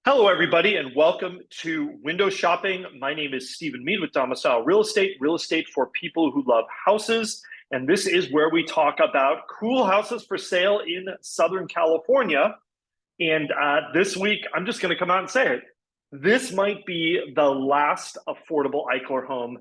Hello, everybody, and welcome to Window Shopping. My name is Stephen Mead with Domicile Real Estate for people who love houses. And this is where we talk about cool houses for sale in Southern California. And this week, I'm just going to come out and say it. This might be the last affordable Eichler home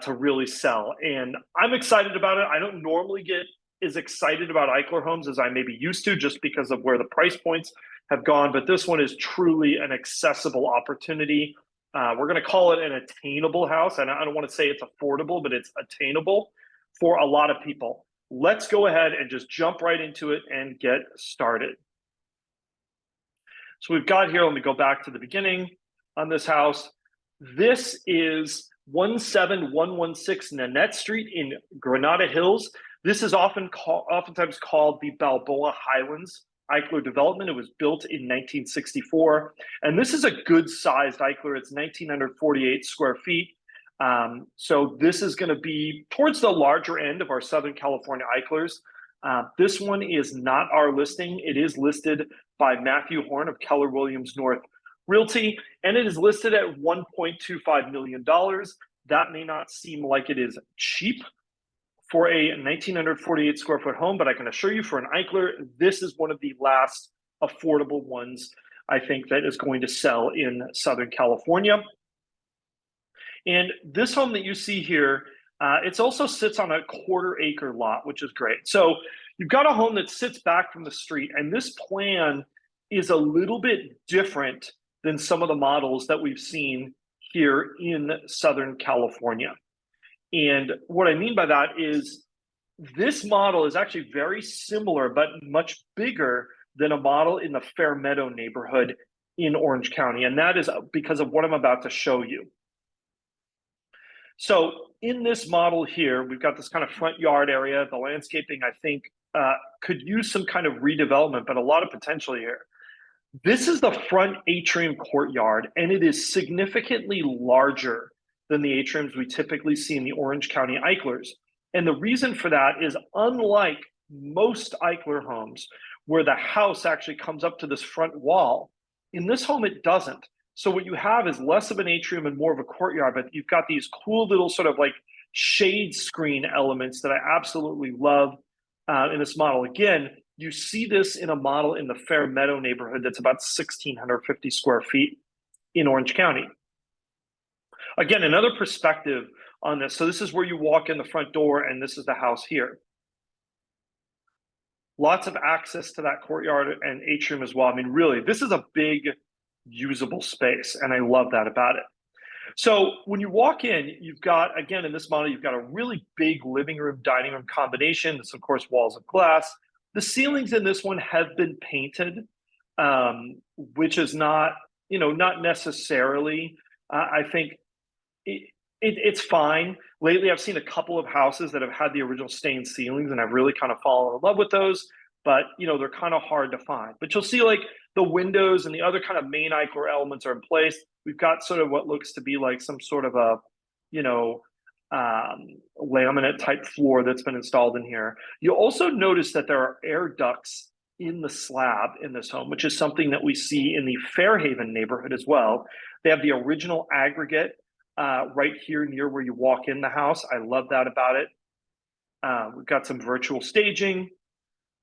to really sell. And I'm excited about it. I don't normally get as excited about Eichler homes as I may be used to just because of where the price points have gone, but this one is truly an accessible opportunity. We're going to call it an attainable house, and I don't want to say it's affordable, but it's attainable for a lot of people. Let's go ahead and just jump right into it and get started. So we've got here, let me go back to the beginning on this house. This is 17116 Nanette Street in Granda Hills. This is oftentimes called the Balboa Highlands Eichler development. It was built in 1964, and this is a good-sized Eichler. It's 1,948 square feet. So this is going to be towards the larger end of our Southern California Eichlers. This one is not our listing. It is listed by Matthew Horn of Keller Williams North Realty, and it is listed at $1.25 million. That may not seem like it is cheap for a 1,948 square foot home, but I can assure you for an Eichler, this is one of the last affordable ones I think that is going to sell in Southern California. And this home that you see here, it also sits on a 1/4 acre lot, which is great. So you've got a home that sits back from the street, and this plan is a little bit different than some of the models that we've seen here in Southern California. And what I mean by that is this model is actually very similar, but much bigger than a model in the Fair Meadow neighborhood in Orange County. And that is because of what I'm about to show you. So in this model here, we've got this kind of front yard area. The landscaping, I think, could use some kind of redevelopment, but a lot of potential here. This is the front atrium courtyard, and it is significantly larger than the atriums we typically see in the Orange County Eichlers. And the reason for that is, unlike most Eichler homes, where the house actually comes up to this front wall, in this home it doesn't. So what you have is less of an atrium and more of a courtyard, but you've got these cool little sort of like shade screen elements that I absolutely love in this model. Again, you see this in a model in the Fair Meadow neighborhood that's about 1,650 square feet in Orange County. Again, another perspective on this. So this is where you walk in the front door, and this is the house here. Lots of access to that courtyard and atrium as well. I mean, really, this is a big usable space, and I love that about it. So when you walk in, you've got, again, in this model, you've got a really big living room, dining room combination. This, of course, walls of glass. The ceilings in this one have been painted, which is not necessarily, I think, it's fine. Lately, I've seen a couple of houses that have had the original stained ceilings, and I've really kind of fallen in love with those. But they're kind of hard to find. But you'll see like the windows and the other kind of main Eichler elements are in place. We've got sort of what looks to be like some sort of a, laminate type floor that's been installed in here. You'll also notice that there are air ducts in the slab in this home, which is something that we see in the Fairhaven neighborhood as well. They have the original aggregate right here near where you walk in the house. I love that about it. We've got some virtual staging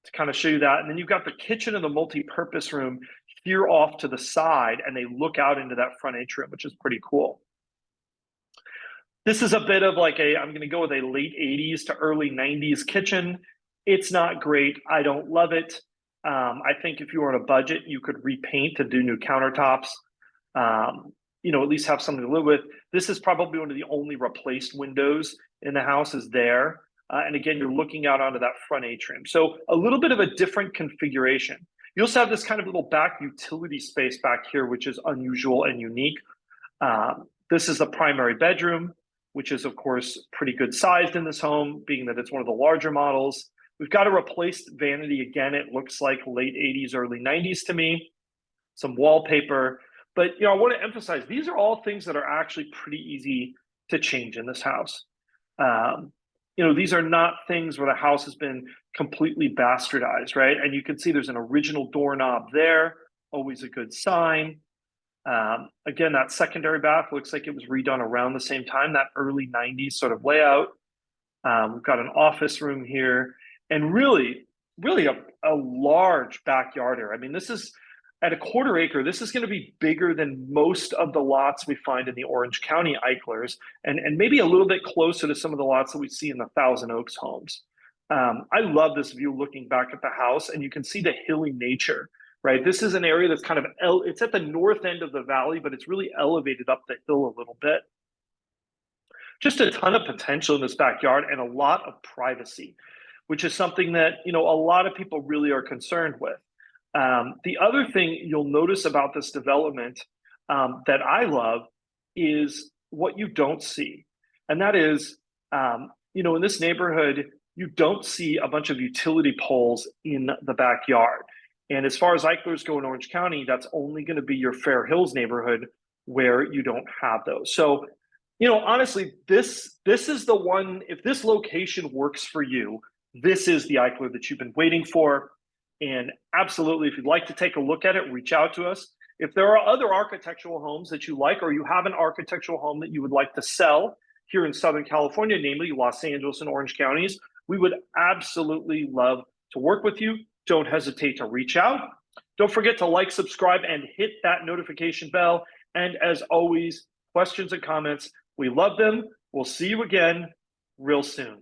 to kind of show you that. And then you've got the kitchen and the multi-purpose room here off to the side, and they look out into that front atrium, which is pretty cool. This is a bit of like I'm going to go with a late 80s to early 90s kitchen. It's not great. I don't love it. I think if you were on a budget, you could repaint and do new countertops. At least have something to live with. This is probably one of the only replaced windows in the house is there. And again, you're looking out onto that front atrium. So a little bit of a different configuration. You also have this kind of little back utility space back here, which is unusual and unique. This is the primary bedroom, which is, of course, pretty good sized in this home, being that it's one of the larger models. We've got a replaced vanity. Again, it looks like late 80s, early 90s to me. Some wallpaper. But I want to emphasize, these are all things that are actually pretty easy to change in this house. These are not things where the house has been completely bastardized, right? And you can see there's an original doorknob there, always a good sign. Again, that secondary bath looks like it was redone around the same time, that early 90s sort of layout. We've got an office room here, and really a large backyard area. I mean, this is at a quarter acre. This is going to be bigger than most of the lots we find in the Orange County Eichlers, and maybe a little bit closer to some of the lots that we see in the Thousand Oaks homes. I love this view looking back at the house, and you can see the hilly nature, right? This is an area that's kind of, it's at the north end of the valley, but it's really elevated up the hill a little bit. Just a ton of potential in this backyard and a lot of privacy, which is something that, a lot of people really are concerned with. The other thing you'll notice about this development that I love is what you don't see. And that is, in this neighborhood, you don't see a bunch of utility poles in the backyard. And as far as Eichlers go in Orange County, that's only going to be your Fair Hills neighborhood where you don't have those. So, honestly, this is the one. If this location works for you, this is the Eichler that you've been waiting for. And absolutely, if you'd like to take a look at it, reach out to us. If there are other architectural homes that you like, or you have an architectural home that you would like to sell here in Southern California, namely Los Angeles and Orange counties, we would absolutely love to work with you. Don't hesitate to reach out. Don't forget to like, subscribe, and hit that notification bell. And as always, questions and comments, we love them. We'll see you again real soon.